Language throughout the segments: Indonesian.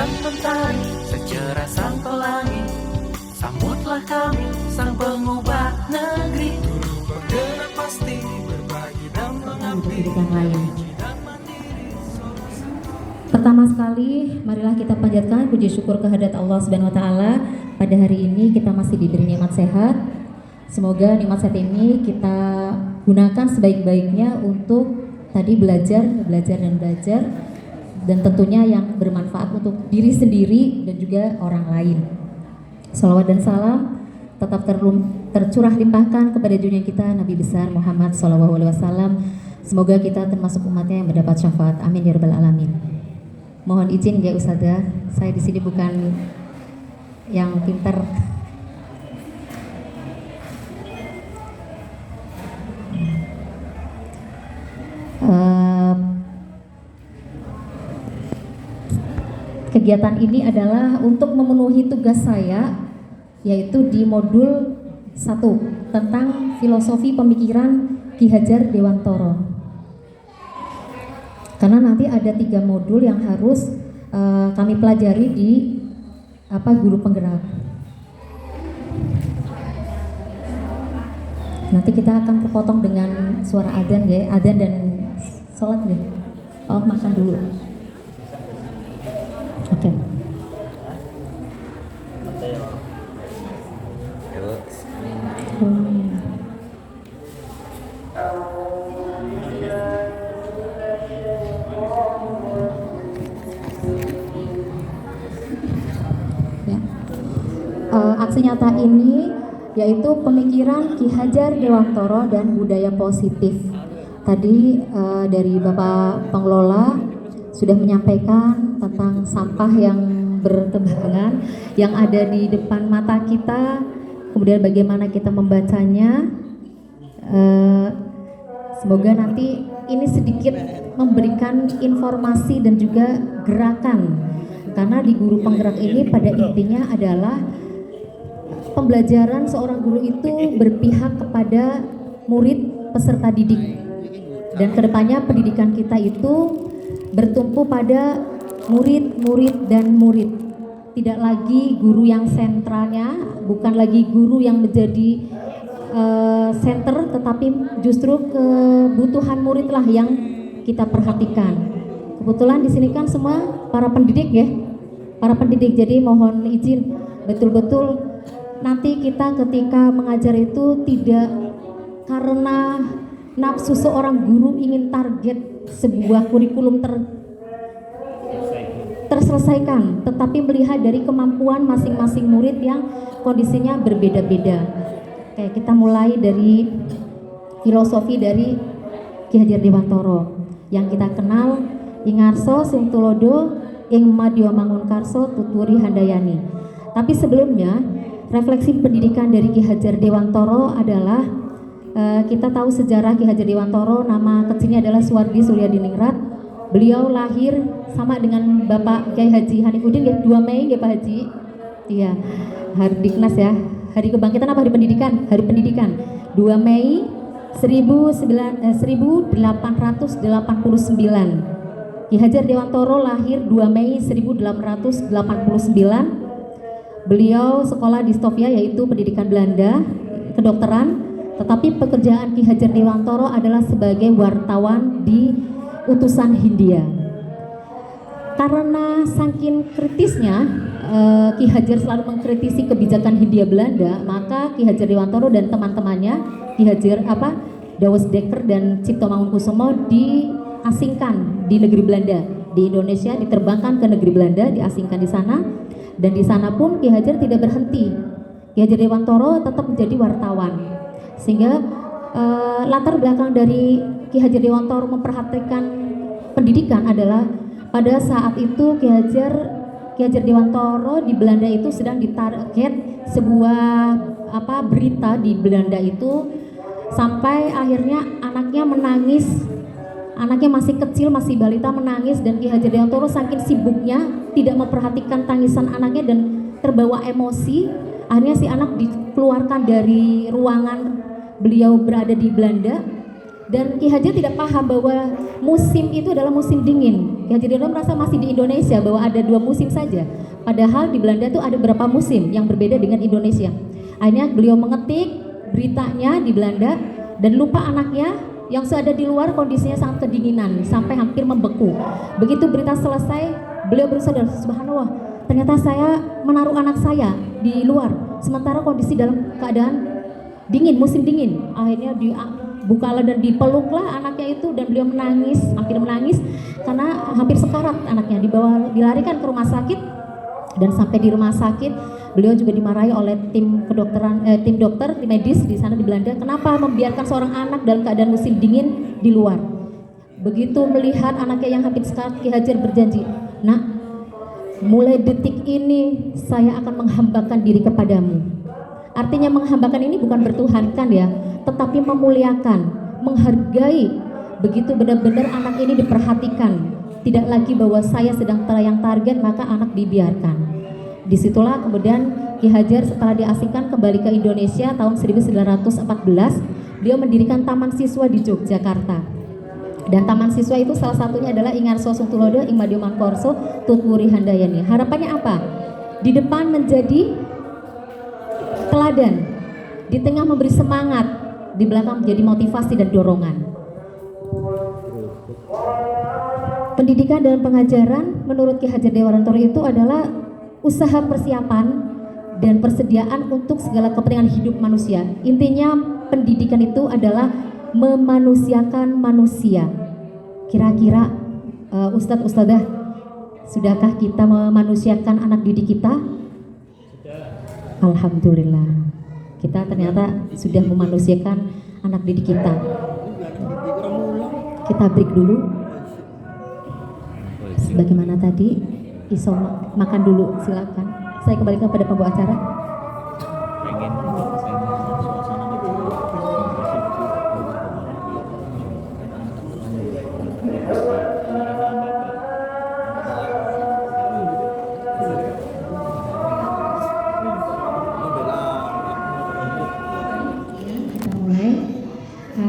sang mentari, secerah sang pelangi. Sambutlah kami, sang pengubah negeri. Dulu bergerak pasti, berbagi dan mengabdi. Pertama sekali, marilah kita panjatkan puji syukur kehadirat Allah Subhanahu wa taala. Pada hari ini kita masih diberi nikmat sehat. Semoga nikmat sehat ini kita gunakan sebaik-baiknya untuk tadi belajar dan tentunya yang bermanfaat untuk diri sendiri dan juga orang lain. Salawat dan salam tetap tercurah limpahkan kepada junjungan kita Nabi besar Muhammad SAW. Semoga kita termasuk umatnya yang mendapat syafaat. Amin ya rabbal alamin. Mohon izin ya Ustazah, saya di sini bukan yang pintar. Kegiatan ini adalah untuk memenuhi tugas saya, yaitu di modul 1 tentang filosofi pemikiran Ki Hajar Dewantoro. Karena nanti ada 3 modul yang harus kami pelajari di guru penggerak. Nanti kita akan terpotong dengan suara adzan ya, adzan dan sholat ya. Oh, makan dulu. Oke. Aksi nyata ini yaitu pemikiran Ki Hajar Dewantoro dan budaya positif. Tadi dari Bapak Pengelola sudah menyampaikan tentang sampah yang bertebaran yang ada di depan mata kita, kemudian bagaimana kita membacanya. Semoga nanti ini sedikit memberikan informasi dan juga gerakan, karena di guru penggerak ini pada intinya adalah pembelajaran seorang guru itu berpihak kepada murid peserta didik, dan kedepannya pendidikan kita itu bertumpu pada murid dan murid. Tidak lagi guru yang sentralnya, bukan lagi guru yang menjadi center, tetapi justru kebutuhan murid lah yang kita perhatikan. Kebetulan di sini kan semua para pendidik ya, para pendidik. Jadi mohon izin betul-betul nanti kita ketika mengajar itu tidak karena nafsu seorang guru ingin target sebuah kurikulum terselesaikan, tetapi melihat dari kemampuan masing-masing murid yang kondisinya berbeda-beda. Oke, kita mulai dari filosofi dari Ki Hajar Dewantoro yang kita kenal, Ingarso Sung Tulodo ing Madya Mangunkarso Tuturi Handayani. Tapi sebelumnya, refleksi pendidikan dari Ki Hajar Dewantoro adalah kita tahu sejarah Ki Hajar Dewantoro, nama kecilnya adalah Suwardi Suryadiningrat. Beliau lahir sama dengan Bapak Kiai Haji Hanifuddin ya, 2 Mei ya Pak Haji. Iya, hari Diknas ya. Hari kebangkitan apa hari pendidikan? Hari pendidikan. 2 Mei 1889. Ki Hajar Dewantoro lahir 2 Mei 1889. Beliau sekolah di Stovia, yaitu pendidikan Belanda, kedokteran, tetapi pekerjaan Ki Hajar Dewantoro adalah sebagai wartawan di utusan Hindia. Karena saking kritisnya Ki Hajar selalu mengkritisi kebijakan Hindia Belanda, maka Ki Hajar Dewantoro dan teman-temannya, Ki Hajar Douwes Dekker dan Cipto Mangunkusumo diasingkan di negeri Belanda, di Indonesia, diterbangkan ke negeri Belanda, diasingkan di sana. Dan di sana pun Ki Hajar tidak berhenti. Ki Hajar Dewantoro tetap menjadi wartawan. Sehingga latar belakang dari Ki Hajar Dewantoro memperhatikan pendidikan adalah pada saat itu Ki Hajar Dewantoro di Belanda itu sedang ditarget sebuah berita di Belanda itu, sampai akhirnya anaknya menangis. Anaknya masih kecil, masih balita, menangis, dan Ki Hajar Dewantoro saking sibuknya tidak memperhatikan tangisan anaknya dan terbawa emosi, akhirnya si anak dikeluarkan dari ruangan beliau berada di Belanda Dan Ki Hajar tidak paham bahwa musim itu adalah musim dingin. Ki Hajar Dewantoro merasa masih di Indonesia, bahwa ada 2 musim saja. Padahal di Belanda tuh ada berapa musim yang berbeda dengan Indonesia. Akhirnya beliau mengetik beritanya di Belanda dan lupa anaknya yang sudah di luar kondisinya sangat kedinginan sampai hampir membeku. Begitu berita selesai, beliau bersadar, subhanallah, ternyata saya menaruh anak saya di luar sementara kondisi dalam keadaan dingin, musim dingin. Akhirnya dibukalah dan dipeluklah anaknya itu, dan beliau menangis, hampir menangis karena hampir sekarat anaknya. Dilarikan ke rumah sakit, dan sampai di rumah sakit beliau juga dimarahi oleh tim kedokteran, tim dokter, tim medis di sana di Belanda. Kenapa membiarkan seorang anak dalam keadaan musim dingin di luar? Begitu melihat anaknya yang hampir sekarat, Ki Hajar berjanji, "Nak, mulai detik ini saya akan menghambakan diri kepadamu." Artinya menghambakan ini bukan bertuhankan ya, tetapi memuliakan, menghargai. Begitu benar-benar anak ini diperhatikan, tidak lagi bahwa saya sedang terlayang target maka anak dibiarkan. Disitulah kemudian Ki Hajar setelah diasingkan kembali ke Indonesia tahun 1914, beliau mendirikan Taman Siswa di Yogyakarta. Dan Taman Siswa itu salah satunya adalah Ingarso Sungtulodo, Ing Madyo Mangkorso, Tutwuri Handayani. Harapannya apa? Di depan menjadi teladan, di tengah memberi semangat, di belakang menjadi motivasi dan dorongan. Pendidikan dan pengajaran menurut Ki Hajar Dewantoro itu adalah usaha persiapan dan persediaan untuk segala kepentingan hidup manusia. Intinya pendidikan itu adalah memanusiakan manusia. Kira-kira Ustadz, Ustadzah, sudahkah kita memanusiakan anak didik kita? Alhamdulillah, kita ternyata sudah memanusiakan anak didik kita. Kita break dulu. Sebagaimana tadi, Iso makan dulu, silakan. Saya kembalikan pada pembawa acara.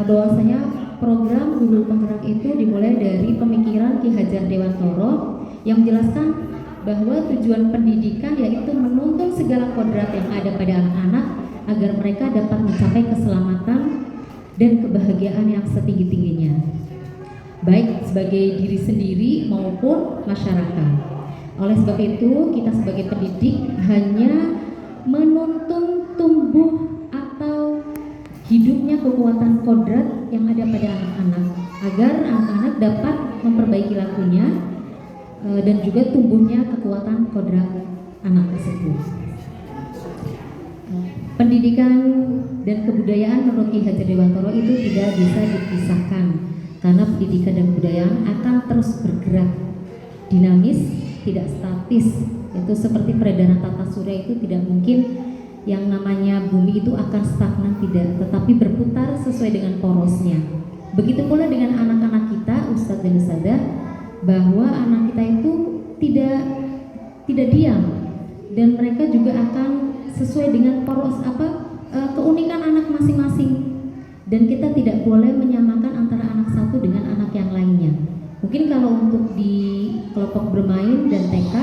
Bahwasanya program Guru Penggerak itu dimulai dari pemikiran Ki Hajar Dewantoro yang menjelaskan bahwa tujuan pendidikan yaitu menuntun segala kodrat yang ada pada anak-anak agar mereka dapat mencapai keselamatan dan kebahagiaan yang setinggi-tingginya, baik sebagai diri sendiri maupun masyarakat. Oleh sebab itu, kita sebagai pendidik hanya menuntun tumbuh hidupnya kekuatan kodrat yang ada pada anak-anak agar anak-anak dapat memperbaiki lakunya dan juga tumbuhnya kekuatan kodrat anak tersebut. Pendidikan dan kebudayaan menurut Ki Hajar Dewantoro itu tidak bisa dipisahkan karena pendidikan dan kebudayaan akan terus bergerak dinamis, tidak statis. Itu seperti peredaran tata surya, itu tidak mungkin yang namanya bumi itu akan stagnan, tidak, tetapi berputar sesuai dengan porosnya. Begitu pula dengan anak-anak kita, Ustadz dan Ustadzah, bahwa anak kita itu tidak diam, dan mereka juga akan sesuai dengan poros keunikan anak masing-masing, dan kita tidak boleh menyamakan antara anak satu dengan anak yang lainnya. Mungkin kalau untuk di kelompok bermain dan TK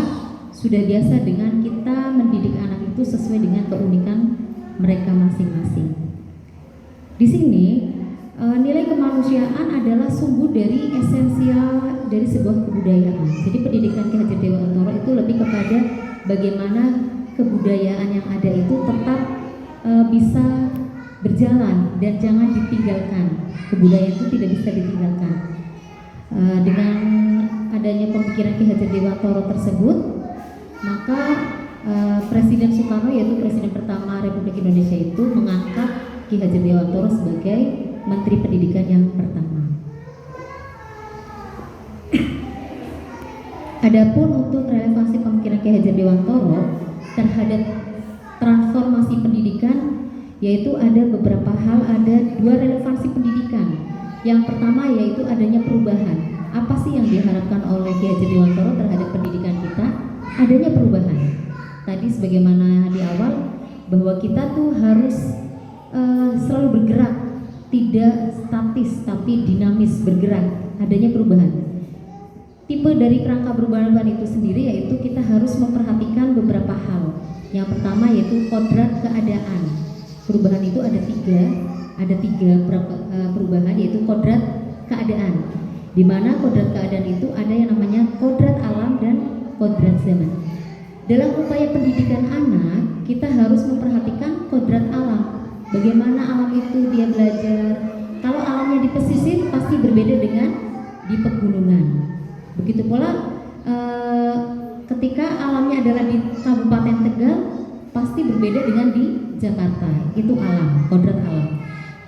sudah biasa dengan kita mendidik anak itu sesuai dengan keunikan mereka masing-masing. Di sini nilai kemanusiaan adalah sumber dari esensial dari sebuah kebudayaan. Jadi pendidikan Ki Hajar Dewantoro itu lebih kepada bagaimana kebudayaan yang ada itu tetap bisa berjalan dan jangan ditinggalkan. Kebudayaan itu tidak bisa ditinggalkan. Dengan adanya pemikiran Ki Hajar Dewantoro tersebut, maka Presiden Soekarno, yaitu Presiden pertama Republik Indonesia, itu mengangkat Ki Hajar Dewantoro sebagai Menteri Pendidikan yang pertama. Adapun untuk relevansi pemikiran Ki Hajar Dewantoro terhadap transformasi pendidikan, yaitu ada beberapa hal, ada 2 relevansi pendidikan. Yang pertama yaitu adanya perubahan. Apa sih yang diharapkan oleh Ki Hajar Dewantoro terhadap pendidikan kita? Adanya perubahan. Tadi sebagaimana di awal bahwa kita tuh harus selalu bergerak, tidak statis tapi dinamis, bergerak, adanya perubahan. Tipe dari kerangka perubahan itu sendiri yaitu kita harus memperhatikan beberapa hal. Yang pertama yaitu kodrat keadaan. Perubahan itu ada tiga perubahan, yaitu kodrat keadaan. Di mana kodrat keadaan itu ada yang namanya kodrat alam dan kodrat zaman. Dalam upaya pendidikan anak, kita harus memperhatikan kodrat alam. Bagaimana alam itu dia belajar. Kalau alamnya di pesisir pasti berbeda dengan di pegunungan. Begitu pula ketika alamnya adalah di Kabupaten Tegal pasti berbeda dengan di Jakarta. Itu alam, kodrat alam.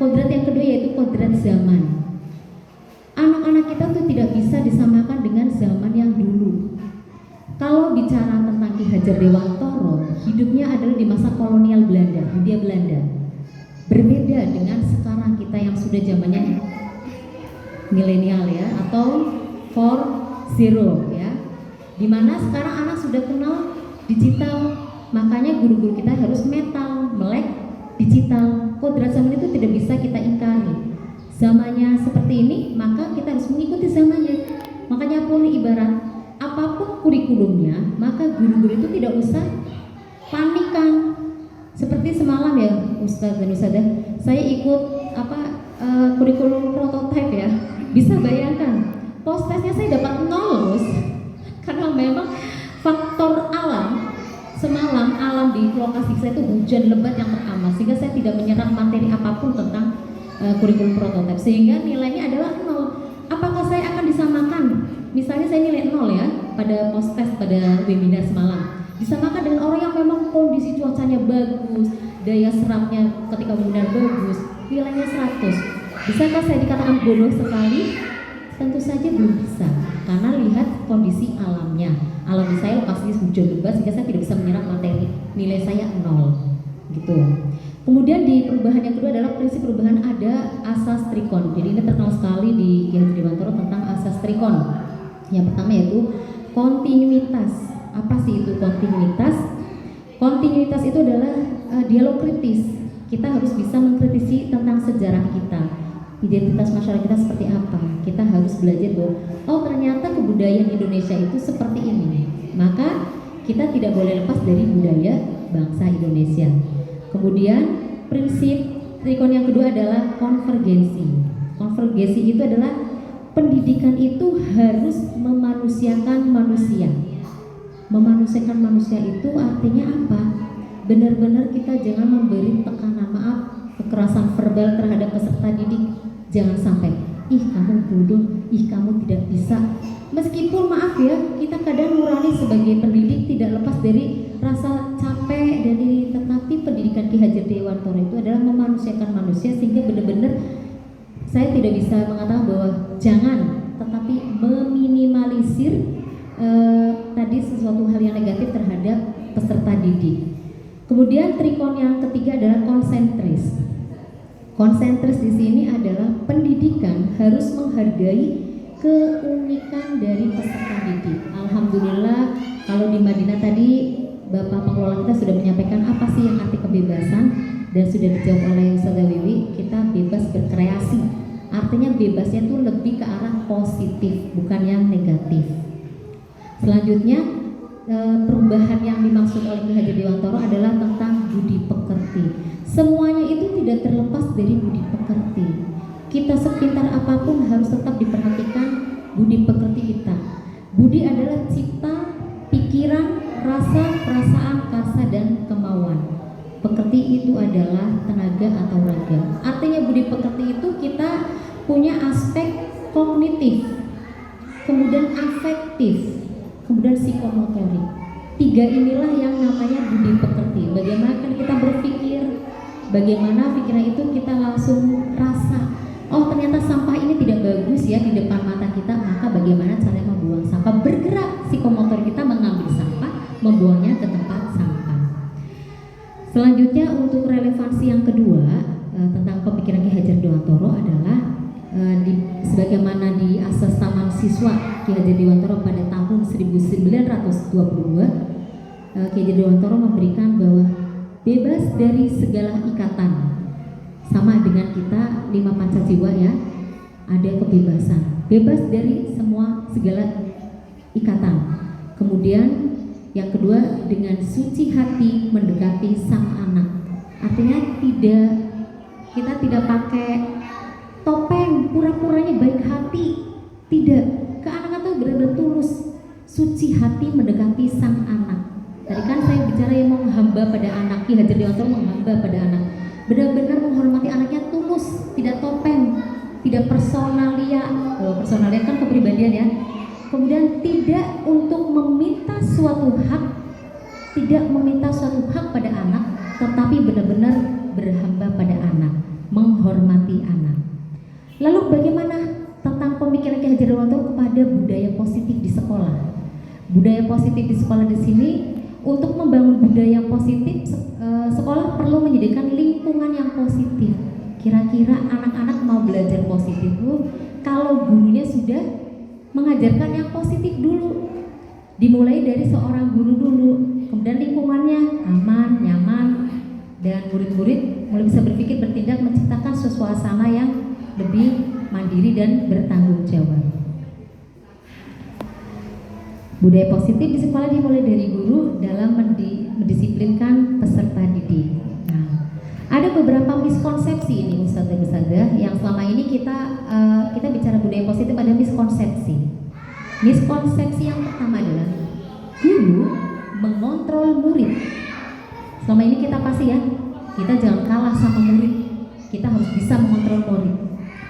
Kodrat yang kedua yaitu kodrat zaman. Anak-anak kita tuh tidak bisa disamakan dengan zaman yang dulu. Kalau bicara tentang Ki Hajar Dewantoro, hidupnya adalah di masa kolonial Belanda, Hindia Belanda. Berbeda dengan sekarang kita yang sudah zamannya milenial ya, atau 4.0 ya. Dimana sekarang anak sudah kenal digital, makanya guru-guru kita harus melek digital. Kodrat zaman itu tidak bisa kita ingkari. Zamannya seperti ini, maka kita harus mengikuti zamannya. Makanya pun ibarat apapun kurikulumnya, maka guru-guru itu tidak usah panikan. Seperti semalam ya, Ustadz dan Ustadzah, saya ikut kurikulum prototype ya. Bisa bayangkan, post-testnya saya dapat 0 karena memang faktor alam. Semalam alam di lokasi saya itu hujan lebat yang pertama, sehingga saya tidak menyerap materi apapun tentang kurikulum prototype, sehingga nilainya adalah 0. Apakah saya akan disamakan? Misalnya saya nilai 0 ya pada post test pada webinar semalam, disamakan dengan orang yang memang kondisi cuacanya bagus, daya serapnya ketika webinar bagus, nilainya 100. Bisakah saya dikatakan bodoh sekali? Tentu saja belum bisa, karena lihat kondisi alamnya. Alam saya lokasinya hujan lebat sehingga saya tidak bisa menyerap materi, nilai saya 0 gitu. Kemudian di perubahan yang kedua adalah prinsip perubahan ada asas trikon. Jadi ini terkenal sekali di Ki Hajar Dewantoro tentang asas trikon. Yang pertama yaitu kontinuitas. Apa sih itu kontinuitas? Kontinuitas itu adalah dialog kritis. Kita harus bisa mengkritisi tentang sejarah kita, identitas masyarakat kita seperti apa. Kita harus belajar bahwa oh ternyata kebudayaan Indonesia itu seperti ini. Maka kita tidak boleh lepas dari budaya bangsa Indonesia. Kemudian prinsip trikon yang kedua adalah konvergensi. Konvergensi itu adalah pendidikan itu harus memanusiakan manusia. Memanusiakan manusia itu artinya apa? Benar-benar kita jangan memberi tekanan, kekerasan verbal terhadap peserta didik. Jangan sampai, ih kamu bodoh, ih kamu tidak bisa. Meskipun maaf ya, kita kadang nurani sebagai pendidik tidak lepas dari rasa capek dari, tetapi pendidikan Ki Hajar Dewantoro itu adalah memanusiakan manusia, sehingga benar-benar saya tidak bisa mengatakan bahwa jangan, tetapi meminimalisir tadi sesuatu hal yang negatif terhadap peserta didik. Kemudian trikon yang ketiga adalah konsentris. Konsentris di sini adalah pendidikan harus menghargai keunikan dari peserta didik. Alhamdulillah kalau di Madinah tadi Bapak pengelola kita sudah menyampaikan apa sih yang arti kebebasan, dan sudah dijawab oleh Ustazah Wiwi, kita bebas berkreasi. Artinya bebasnya itu lebih ke arah positif, bukan yang negatif. Selanjutnya perubahan yang dimaksud oleh Ki Hajar Dewantoro adalah tentang budi pekerti. Semuanya itu tidak terlepas dari budi pekerti. Kita sepintar apapun harus tetap diperhatikan budi pekerti kita. Budi adalah cipta, pikiran, rasa, perasaan, karsa, dan kemauan. Pekerti itu adalah tenaga atau raga. Artinya budi pekerti itu kita punya aspek kognitif, kemudian afektif, kemudian psikomotorik. Tiga inilah yang namanya budi pekerti. Bagaimana kan kita berpikir, bagaimana pikiran itu kita langsung rasa, oh ternyata sampah ini tidak bagus ya di depan mata kita, maka bagaimana cara membuang sampah. Bergerak psikomotor kita mengambil sampah, membuangnya ke tempat sampah. Selanjutnya untuk relevansi yang kedua tentang pemikiran Ki Hajar Dewantoro adalah sebagaimana di asas taman siswa Ki Hajar Dewantoro pada tahun 1922, Ki Hajar Dewantoro memberikan bahwa bebas dari segala ikatan, sama dengan kita 5 panca jiwa ya, ada kebebasan, bebas dari semua segala ikatan. Kemudian yang kedua, dengan suci hati mendekati sang anak. Artinya kita tidak pakai topeng pura-puranya baik hati, tidak. Ke anak itu benar-benar tulus, suci hati mendekati sang anak. Tadi kan saya bicara yang menghamba pada anak, Ki Hajar Dewantoro menghamba pada anak, benar-benar menghormati anaknya tulus, tidak topeng, tidak personalia. Personalia kan kepribadian ya. Kemudian tidak untuk meminta suatu hak, tidak meminta suatu hak pada anak, tetapi benar-benar berhamba pada anak, menghormati anak. Lalu bagaimana tentang pemikiran Ki Hajar Dewantoro kepada budaya positif di sekolah? Budaya positif di sekolah di sini, untuk membangun budaya positif, sekolah perlu menyediakan lingkungan yang positif. Kira-kira anak-anak mau belajar positif kalau gurunya sudah mengajarkan yang positif dulu, dimulai dari seorang guru dulu, kemudian lingkungannya aman, nyaman, dan murid-murid mulai bisa berpikir, bertindak, menciptakan suasana yang lebih mandiri dan bertanggung jawab. Budaya positif di sekolah dimulai dari guru dalam mendisiplinkan peserta didik. Nah, ada beberapa miskonsepsi ini Ustadzah yang selama ini kita bicara budaya positif, ada miskonsepsi. Miskonsepsi yang pertama adalah guru mengontrol murid. Selama ini kita pasti ya, kita jangan kalah sama murid, kita harus bisa mengontrol murid.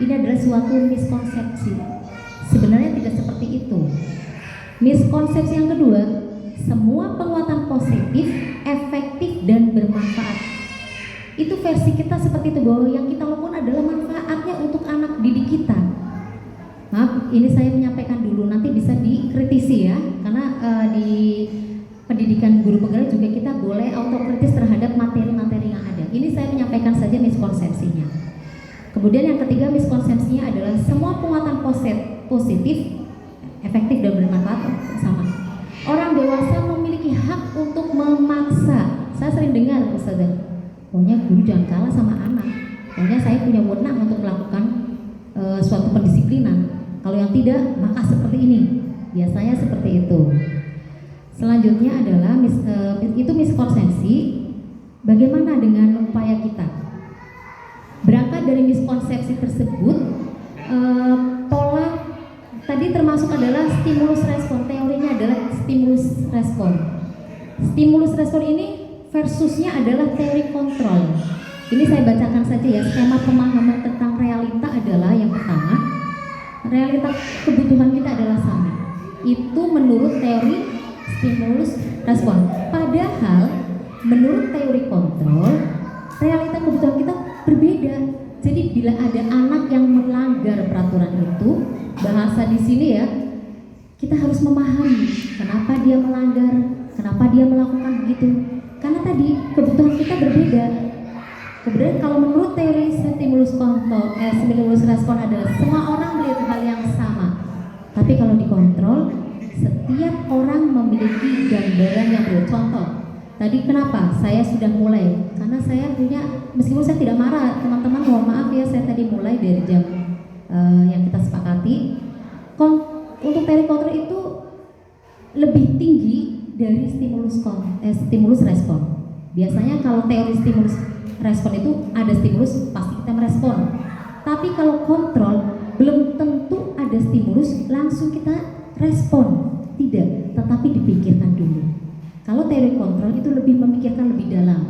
Ini adalah suatu miskonsepsi. Sebenarnya tidak seperti itu. Miskonsepsi yang kedua, semua penguatan positif efektif dan bermanfaat. Itu versi kita seperti itu, bahwa yang kita lakukan adalah manfaatnya untuk anak didik kita. Maaf, ini saya menyampaikan dulu, nanti bisa dikritisi ya, karena di pendidikan guru penggerak juga kita boleh autokritis terhadap materi-materi yang ada. Ini saya menyampaikan saja miskonsepsinya. Kemudian yang ketiga, miskonsepsinya adalah semua penguatan positif efektif dan bermanfaat sama. Orang dewasa memiliki hak untuk memaksa. Saya sering dengar Ustazah, pokoknya guru jangan kalah sama anak, pokoknya saya punya wewenang untuk melakukan suatu pendisiplinan, kalau yang tidak maka seperti ini. Biasanya seperti itu. Selanjutnya adalah itu miskonsepsi. Bagaimana dengan upaya kita? Berangkat dari miskonsepsi tersebut, pola tadi termasuk adalah stimulus respon. Teorinya adalah stimulus respon. Stimulus respon ini versusnya adalah teori kontrol. Ini saya bacakan saja ya. Skema pemahaman tentang realita adalah yang pertama, realita kebutuhan kita adalah sama. Itu menurut teori stimulus respon. Padahal menurut teori kontrol, realita kebutuhan kita berbeda. Jadi bila ada anak yang melanggar peraturan itu, bahasa di sini ya, kita harus memahami kenapa dia melanggar, kenapa dia melakukan begitu. Karena tadi kebutuhan kita berbeda. Kemudian kalau menurut teori stimulus respon adalah semua orang melihat hal yang sama. Tapi kalau dikontrol, setiap orang memiliki gambaran yang berbeda. Contoh, tadi kenapa saya sudah mulai? Karena saya punya, meskipun saya tidak marah, teman-teman mohon maaf ya, saya tadi mulai dari jam yang kita sepakati. Untuk teori kontrol itu lebih tinggi dari stimulus respon. Biasanya kalau teori stimulus respon itu ada stimulus pasti kita merespon. Tapi kalau kontrol belum tentu ada stimulus langsung kita respon, tidak, tetapi dipikirkan dulu. Kalau teori kontrol itu lebih memikirkan lebih dalam.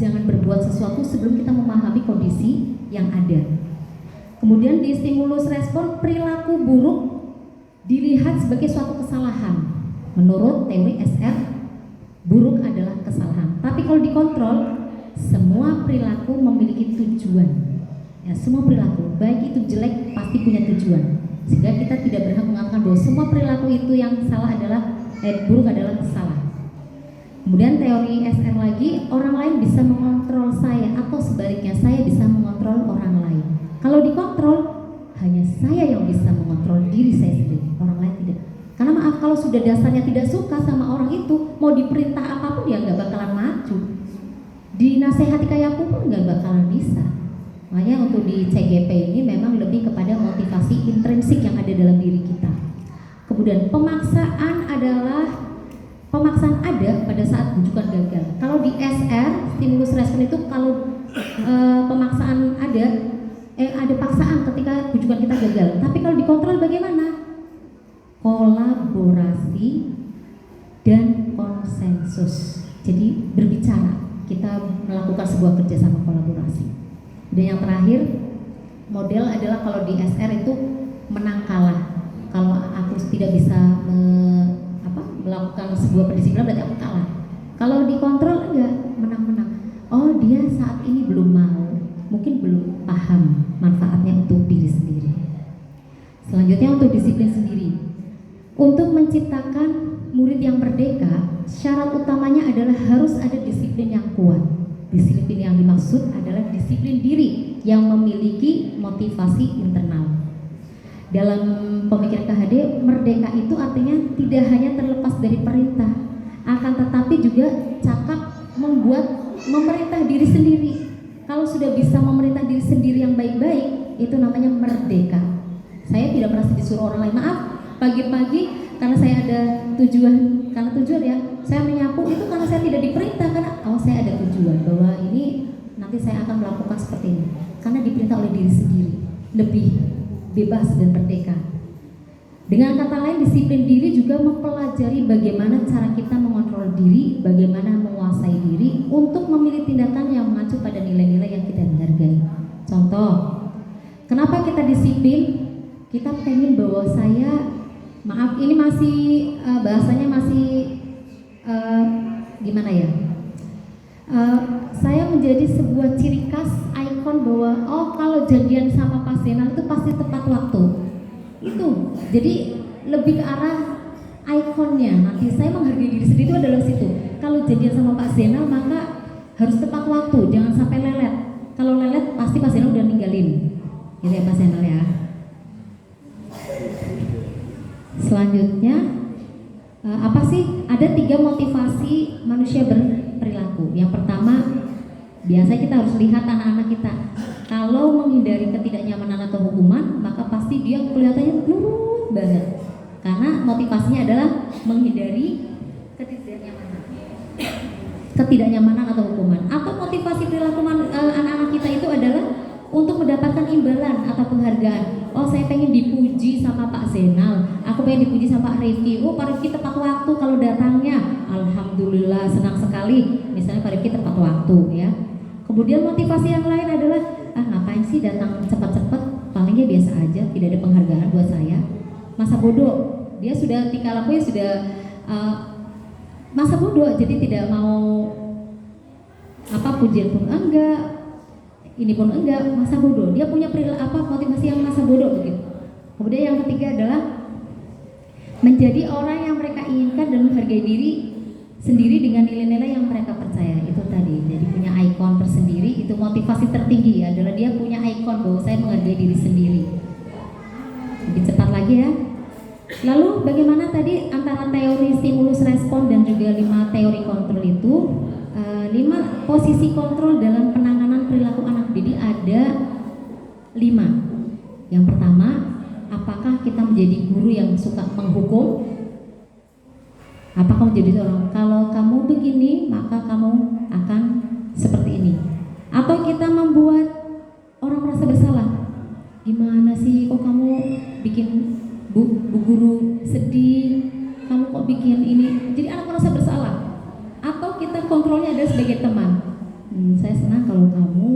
Jangan berbuat sesuatu sebelum kita memahami kondisi yang ada. Kemudian di stimulus respon, perilaku buruk dilihat sebagai suatu kesalahan. Menurut teori SR, buruk adalah kesalahan. Tapi kalau dikontrol, semua perilaku memiliki tujuan. Ya, semua perilaku, baik itu jelek pasti punya tujuan. Sehingga kita tidak berhak mengatakan bahwa semua perilaku itu yang salah adalah buruk adalah salah. Kemudian teori SR lagi, orang lain bisa mengontrol saya atau sebaliknya saya bisa mengontrol orang lain. Kalau dikontrol, hanya saya yang bisa mengontrol diri saya sendiri, orang lain tidak. Karena maaf, kalau sudah dasarnya tidak suka sama orang itu, mau diperintah apapun ya nggak bakalan maju. Dinasehati kayak aku pun nggak bakalan bisa. Makanya untuk di CGP ini memang lebih kepada motivasi intrinsik yang ada dalam diri kita. Kemudian pemaksaan ada pada saat rujukan gagal. Kalau di SR, stimulus respon itu kalau pemaksaan ada paksaan ketika rujukan kita gagal. Tapi kalau dikontrol bagaimana? Kolaborasi dan konsensus. Jadi berbicara, kita melakukan sebuah kerjasama kolaborasi. Dan yang terakhir, model adalah kalau di SR itu menang kalah. Kalau aku tidak bisa melakukan sebuah pendisiplinan berarti aku kalah. Kalau dikontrol enggak, menang-menang. Oh, dia saat ini belum mau, mungkin belum paham manfaatnya untuk diri sendiri. Selanjutnya untuk disiplin sendiri. Untuk menciptakan murid yang merdeka, syarat utamanya adalah harus ada disiplin yang kuat. Disiplin yang dimaksud adalah disiplin diri yang memiliki motivasi internal. Dalam pemikiran KHD, merdeka itu artinya tidak hanya terlepas dari perintah, akan tetapi juga cakap memerintah diri sendiri. Kalau sudah bisa memerintah diri sendiri yang baik-baik, itu namanya merdeka. Saya tidak merasa disuruh orang lain. Maaf, pagi-pagi karena saya ada tujuan ya, saya menyapu itu karena saya tidak diperintah, karena saya ada tujuan bahwa ini nanti saya akan melakukan seperti ini, karena diperintah oleh diri sendiri, lebih bebas dan merdeka. Dengan kata lain, disiplin diri juga mempelajari bagaimana cara kita mengontrol diri, bagaimana menguasai diri untuk memilih tindakan yang mengacu pada nilai-nilai yang kita hargai. Contoh, kenapa kita disiplin? Kita pengen bahwa maaf ini masih bahasanya masih gimana ya? Saya menjadi sebuah ciri khas ikon bahwa kalau janjian sama Pak Zainal itu pasti tepat waktu. Itu jadi lebih ke arah ikonnya. Nanti saya menghargai diri sendiri itu adalah situ. Kalau janjian sama Pak Zainal maka harus tepat waktu, jangan sampai lelet. Kalau lelet pasti Pak Zainal udah ninggalin. Gitu ya Pak Zainal ya. Selanjutnya apa sih? Ada 3 motivasi manusia berperilaku. Yang pertama, biasa kita harus lihat anak-anak kita. Kalau menghindari ketidaknyamanan atau hukuman, maka pasti dia kelihatannya nurut banget. Karena motivasinya adalah menghindari ketidaknyamanan atau hukuman. Atau motivasi perilaku anak-anak kita itu adalah untuk mendapatkan imbalan atau penghargaan. Saya pengen dipuji sama Pak Zainal, aku pengen dipuji sama Pak Rifki. Pak Rifki tepat waktu kalau datangnya, alhamdulillah senang sekali. Misalnya Pak Rifki tepat waktu ya. Kemudian motivasi yang lain adalah ngapain sih datang cepat-cepat, palingnya biasa aja, tidak ada penghargaan buat saya. Masa bodoh, dia sudah tingkah lakunya sudah masa bodoh, jadi tidak mau pujian pun enggak, ini pun enggak, masa bodoh. Dia punya motivasi yang masa bodoh begitu. Kemudian yang ketiga adalah menjadi orang yang mereka inginkan dan menghargai diri sendiri dengan nilai-nilai yang mereka percaya. Itu tadi, jadi punya ikon tersendiri. Itu motivasi tertinggi adalah dia punya ikon bahwa saya menghargai diri sendiri. Lebih cepat lagi ya. Lalu bagaimana tadi antara teori stimulus respon dan juga 5 teori kontrol itu? 5 posisi kontrol dalam penanganan perilaku anak didik ada 5. Yang pertama, apakah kita menjadi guru yang suka menghukum? Apakah menjadi orang, kalau kamu begini maka kamu akan seperti ini? Atau kita membuat orang merasa bersalah? Gimana sih kok kamu bikin bu guru sedih, kamu kok bikin ini? Jadi anak merasa bersalah. Atau kita kontrolnya adalah sebagai teman. Saya senang kalau kamu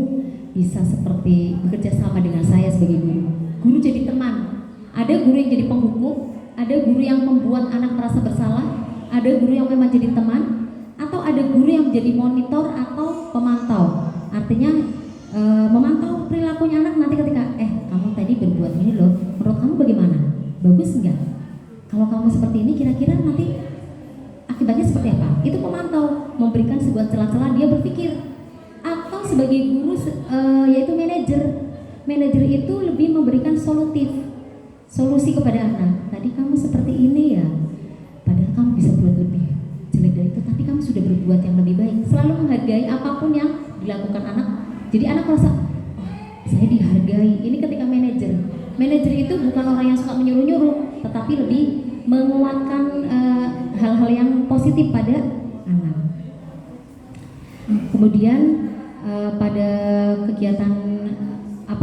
bisa seperti bekerja sama dengan saya sebagai guru. Guru jadi teman. Ada guru yang jadi penghukum, ada guru yang membuat anak merasa bersalah, ada guru yang memang jadi teman, atau ada guru yang menjadi monitor atau pemantau. Artinya memantau perilakunya anak nanti ketika kamu tadi berbuat ini loh, menurut kamu bagaimana? Bagus enggak? Kalau kamu seperti ini kira-kira nanti akibatnya seperti apa? Itu pemantau, memberikan sebuah celah-celah dia berpikir. Atau sebagai guru yaitu manajer. Manajer itu lebih memberikan solusi kepada anak. Tadi kamu seperti ini ya, padahal kamu bisa berbuat lebih jelek dari itu, tapi kamu sudah berbuat yang lebih baik. Selalu menghargai apapun yang dilakukan anak. Jadi anak merasa, saya dihargai. Ini ketika manajer itu bukan orang yang suka menyuruh-nyuruh, tetapi lebih menguatkan hal-hal yang positif pada anak. Kemudian pada kegiatan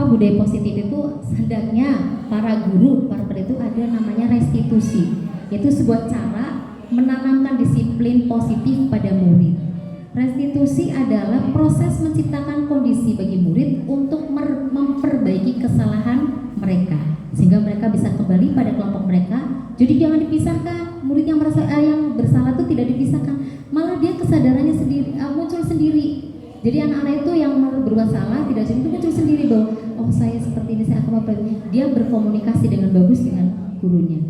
budaya positif itu hendaknya para guru, para pendidik itu ada namanya restitusi, yaitu sebuah cara menanamkan disiplin positif pada murid. Restitusi adalah proses menciptakan kondisi bagi murid untuk memperbaiki kesalahan mereka sehingga mereka bisa kembali pada kelompok mereka. Jadi jangan dipisahkan, murid yang merasa yang bersalah itu tidak dipisahkan, malah dia kesadarannya sendiri muncul sendiri. Jadi anak-anak itu yang berbuat salah tidak itu muncul sendiri bahwa oh saya seperti ini, saya akan apa, dia berkomunikasi dengan bagus dengan gurunya.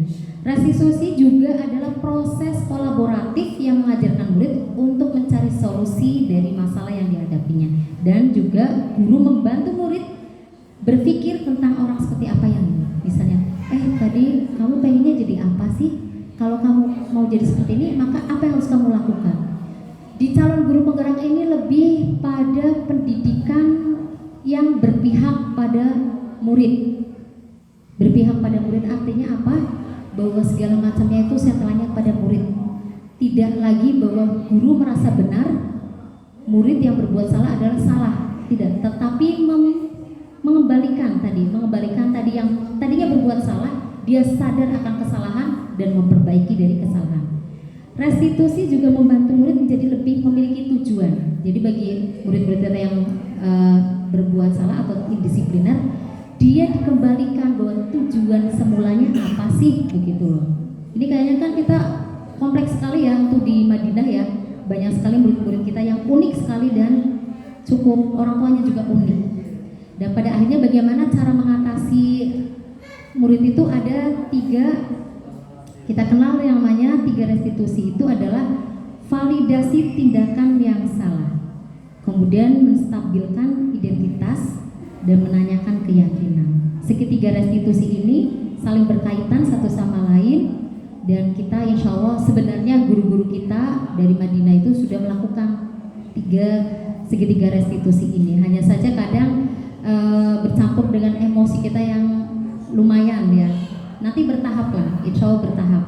Restitusi juga adalah proses kolaboratif yang mengajarkan murid untuk mencari solusi dari masalah yang dihadapinya, dan juga guru membantu murid berpikir tentang orang seperti apa yang ini. Misalnya, tadi kamu pengennya jadi apa sih? Kalau kamu mau jadi seperti ini, maka apa yang harus kamu lakukan? Di calon guru penggerak ini lebih pada pendidikan yang berpihak pada murid. Berpihak pada murid artinya apa? Bahwa segala macamnya itu sentralnya pada murid. Tidak lagi bahwa guru merasa benar, murid yang berbuat salah adalah salah. Tidak, tetapi mengembalikan tadi yang tadinya berbuat salah, dia sadar akan kesalahan dan memperbaiki dari kesalahan. Restitusi juga membantu murid menjadi lebih memiliki tujuan. Jadi bagi murid-murid kita yang berbuat salah atau indisipliner, dia dikembalikan bahwa tujuan semulanya apa sih, begitu loh. Ini kayaknya kan kita kompleks sekali ya untuk di Madinah ya. Banyak sekali murid-murid kita yang unik sekali dan cukup orang tuanya juga unik. Dan pada akhirnya bagaimana cara mengatasi murid itu ada 3, kita kenal yang namanya 3 restitusi. Itu adalah validasi tindakan yang salah, kemudian menstabilkan identitas, dan menanyakan keyakinan. Segitiga restitusi ini saling berkaitan satu sama lain, dan kita insya Allah sebenarnya guru-guru kita dari Madinah itu sudah melakukan segitiga restitusi ini. Hanya saja kadang bercampur dengan emosi kita yang lumayan ya. Nanti bertahap lah, insya Allah bertahap.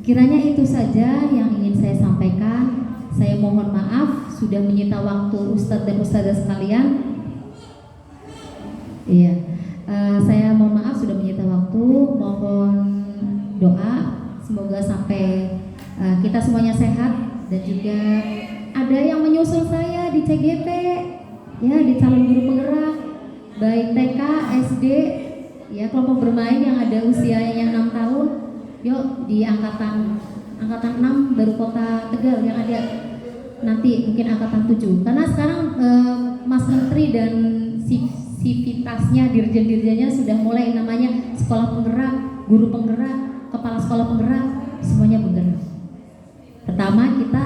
Kiranya itu saja yang ingin saya sampaikan. Saya mohon maaf sudah menyita waktu Ustadz dan Ustadzah sekalian. Iya, saya mohon maaf sudah menyita waktu. Mohon doa semoga sampai kita semuanya sehat, dan juga ada yang menyusul saya di CGP ya, di calon guru penggerak baik TK, SD ya, kelompok bermain yang ada usianya 6 tahun. Yuk di angkatan 6 baru Kota Tegal yang ada nanti mungkin angkatan 7. Karena sekarang Mas Menteri dan sivitasnya, dirjen-dirjennya sudah mulai namanya sekolah penggerak, guru penggerak, kepala sekolah penggerak, semuanya bergerak. Pertama kita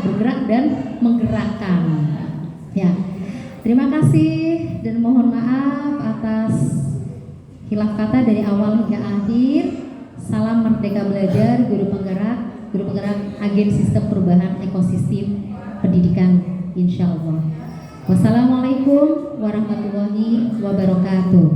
bergerak dan menggerakkan. Ya, terima kasih dan mohon maaf atas khilaf kata dari awal hingga akhir. Salam Merdeka Belajar, guru penggerak agen sistem perubahan ekosistem pendidikan insya Allah. Wassalamualaikum warahmatullahi wabarakatuh.